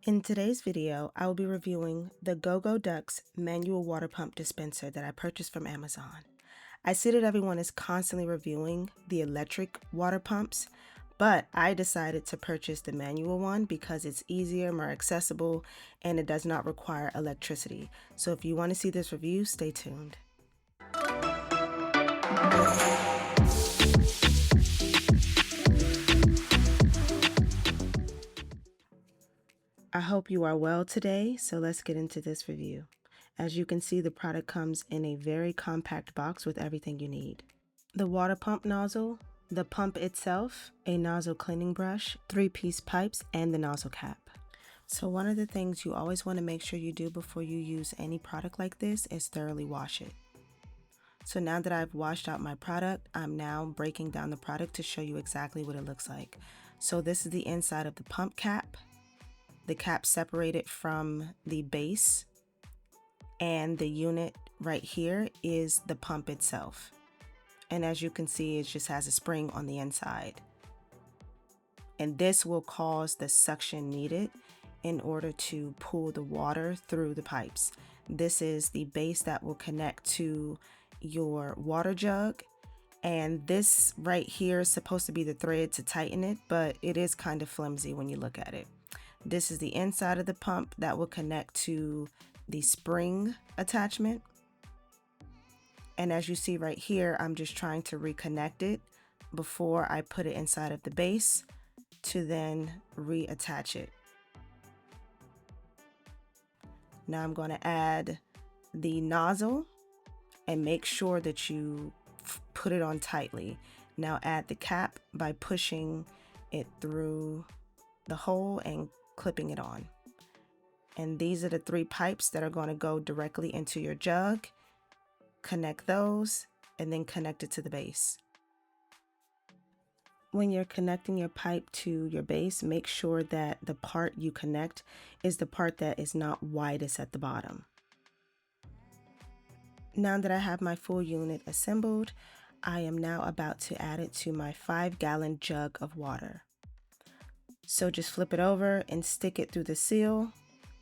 In today's video, I will be reviewing the GoGoDucks manual water pump dispenser that I purchased from Amazon. I see that everyone is constantly reviewing the electric water pumps, but I decided to purchase the manual one because it's easier, more accessible, and it does not require electricity. So if you want to see this review, stay tuned. I hope you are well today, so let's get into this review. As you can see, the product comes in a very compact box with everything you need. The water pump nozzle, the pump itself, a nozzle cleaning brush, 3-piece pipes, and the nozzle cap. So one of the things you always want to make sure you do before you use any product like this is thoroughly wash it. So now that I've washed out my product, I'm now breaking down the product to show you exactly what it looks like. So this is the inside of the pump cap. The cap separated from the base, and the unit right here is the pump itself. And as you can see, it just has a spring on the inside. And this will cause the suction needed in order to pull the water through the pipes. This is the base that will connect to your water jug. And this right here is supposed to be the thread to tighten it, but it is kind of flimsy when you look at it. This is the inside of the pump that will connect to the spring attachment. And as you see right here, I'm just trying to reconnect it before I put it inside of the base to then reattach it. Now I'm going to add the nozzle and make sure that you put it on tightly. Now add the cap by pushing it through the hole and clipping it on. And these are the 3 pipes that are going to go directly into your jug. Connect those and then connect it to the base. When you're connecting your pipe to your base, make sure that the part you connect is the part that is not widest at the bottom. Now that I have my full unit assembled, I am now about to add it to my 5-gallon jug of water. So just flip it over and stick it through the seal.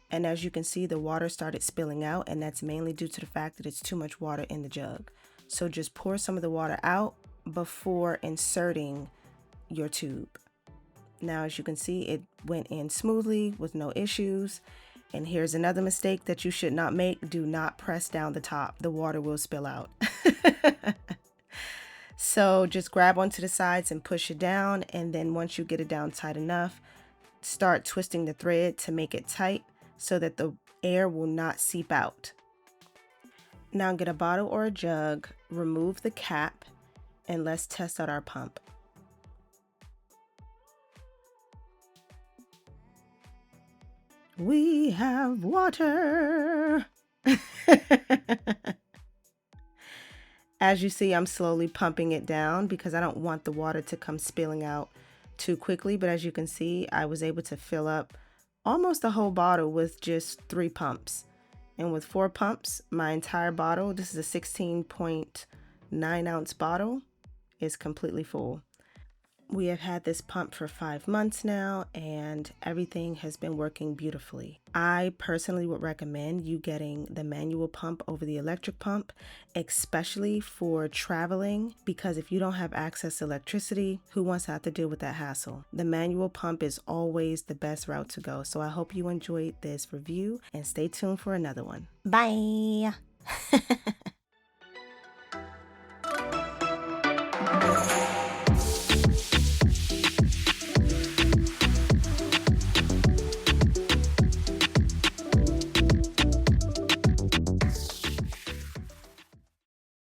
And as you can see, the water started spilling out, and that's mainly due to the fact that it's too much water in the jug. So just pour some of the water out before inserting your tube. Now, as you can see, it went in smoothly with no issues. And here's another mistake that you should not make. Do not press down the top. The water will spill out. So just grab onto the sides and push it down. And then once you get it down tight enough, start twisting the thread to make it tight so that the air will not seep out. Now get a bottle or a jug, remove the cap, and let's test out our pump. We have water. As you see, I'm slowly pumping it down because I don't want the water to come spilling out too quickly. But as you can see, I was able to fill up almost the whole bottle with just 3 pumps. And with 4 pumps, my entire bottle, this is a 16.9 ounce bottle, is completely full. We have had this pump for 5 months now, and everything has been working beautifully. I personally would recommend you getting the manual pump over the electric pump, especially for traveling, because if you don't have access to electricity, who wants to have to deal with that hassle? The manual pump is always the best route to go. So I hope you enjoyed this review and stay tuned for another one. Bye!